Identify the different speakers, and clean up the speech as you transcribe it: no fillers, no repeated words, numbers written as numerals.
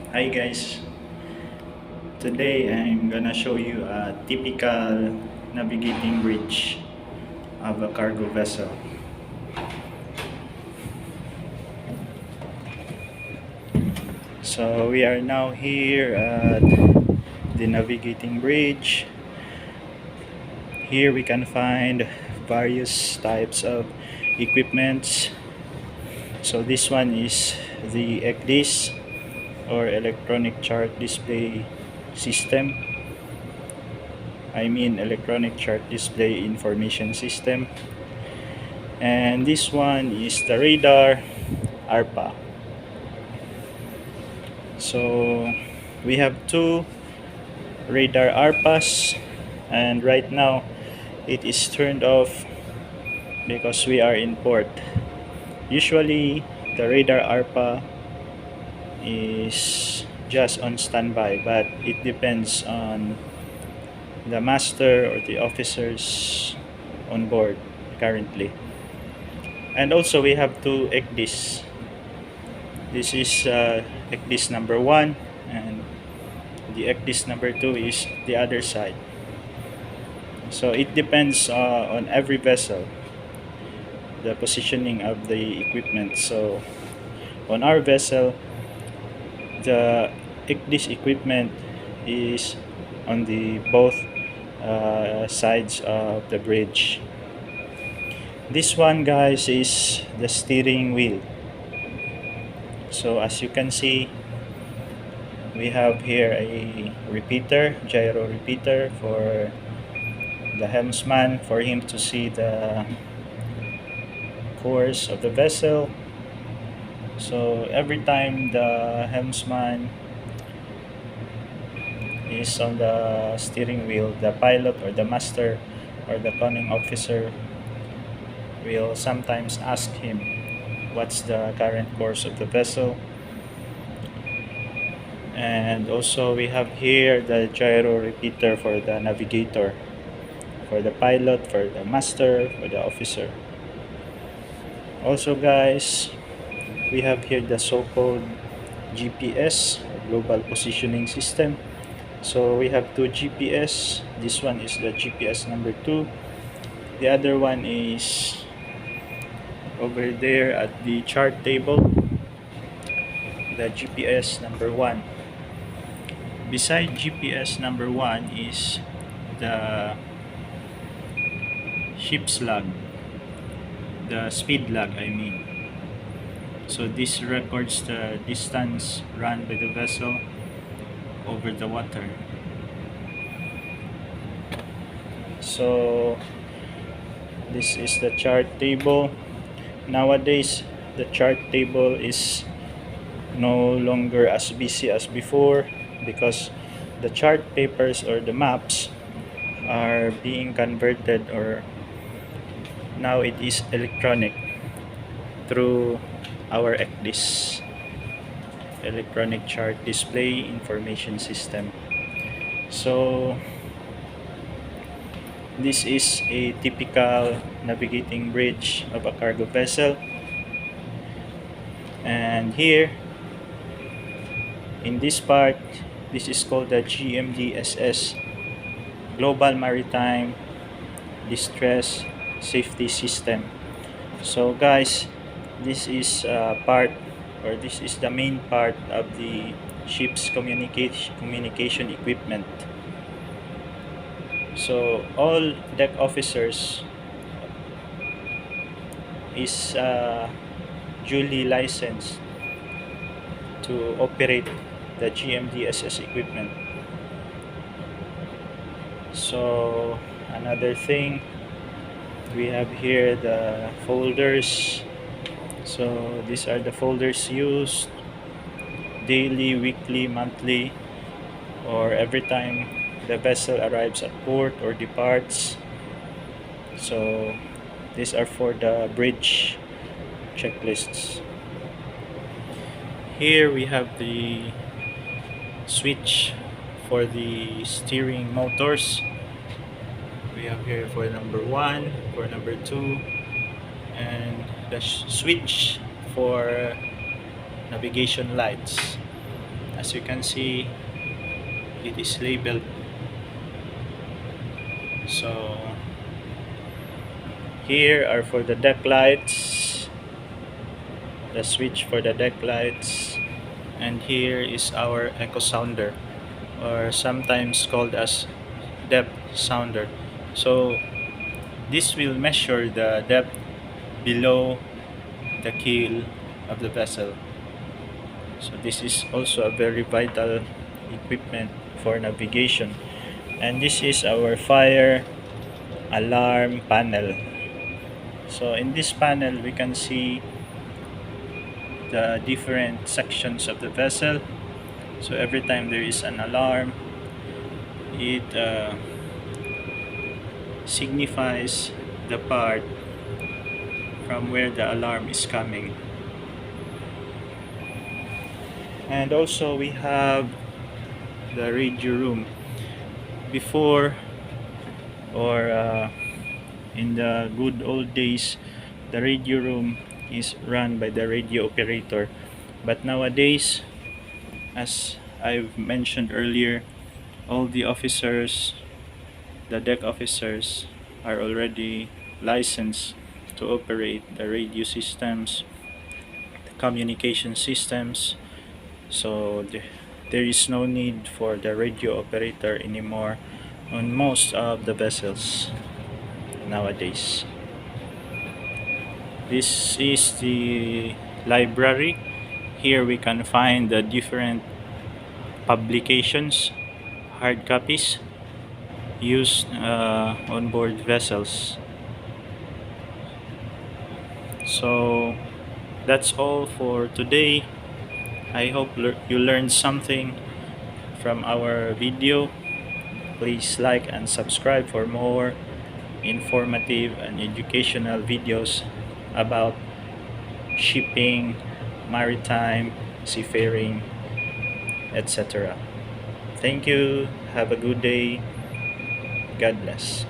Speaker 1: Hi guys, today I'm gonna show you a typical navigating bridge of a cargo vessel. So we are now here at the navigating bridge. Here we can find various types of equipments. So this one is the ECDIS or electronic chart display system. I mean electronic chart display information system. And this one is the radar ARPA. So we have two radar ARPAs, and right now it is turned off because we are in port. Usually the radar ARPA is just on standby, but it depends on the master or the officers on board currently. And also we have two ECDIS. This is ECDIS number 1, and the ECDIS number 2 is the other side. So it depends on every vessel, the positioning of the equipment. So on our vessel, the ECDIS equipment is on the both sides of the bridge. This one, guys, is the steering wheel. So as you can see, we have here a repeater, gyro repeater for the helmsman, for him to see the course of the vessel. So every time the helmsman is on the steering wheel, the pilot or the master or the conning officer will sometimes ask him what's the current course of the vessel. And also we have here the gyro repeater for the navigator, for the pilot, for the master, for the officer. Also, guys, we have here the so-called GPS, Global Positioning System. So we have two GPS. This one is the GPS number 2. The other one is over there at the chart table, the GPS number 1. Beside GPS number 1 is the ship's log, the speed log, I mean. So this records the distance run by the vessel over the water. So this is the chart table. Nowadays the chart table is no longer as busy as before because the chart papers or the maps are being converted, or now it is electronic through our ECDIS, electronic chart display information system. So this is a typical navigating bridge of a cargo vessel, and here in this part, this is called the GMDSS, Global Maritime Distress Safety System. So guys, this is part, or this is the main part of the ship's communication equipment. So all deck officers is duly licensed to operate the GMDSS equipment. So another thing, we have here the folders. So these are the folders used daily, weekly, monthly, or every time the vessel arrives at port or departs. So these are for the bridge checklists. Here we have the switch for the steering motors. We have here for number 1, for number 2, and the switch for navigation lights. As you can see, it is labeled. So here are for the deck lights, the switch for the deck lights, and here is our echo sounder, or sometimes called as depth sounder. So this will measure the depth below the keel of the vessel. So this is also a very vital equipment for navigation. And this is our fire alarm panel. So in this panel we can see the different sections of the vessel. So every time there is an alarm, it signifies the part from where the alarm is coming. And also we have the radio room. Before, or in the good old days, the radio room is run by the radio operator. But nowadays, as I've mentioned earlier, all the officers, the deck officers, are already licensed to operate the radio systems, the communication systems. So there is no need for the radio operator anymore on most of the vessels nowadays. This is the library. Here we can find the different publications, hard copies used on board vessels. So that's all for today. I hope you learned something from our video. Please like and subscribe for more informative and educational videos about shipping, maritime, seafaring, etc. Thank you. Have a good day. God bless.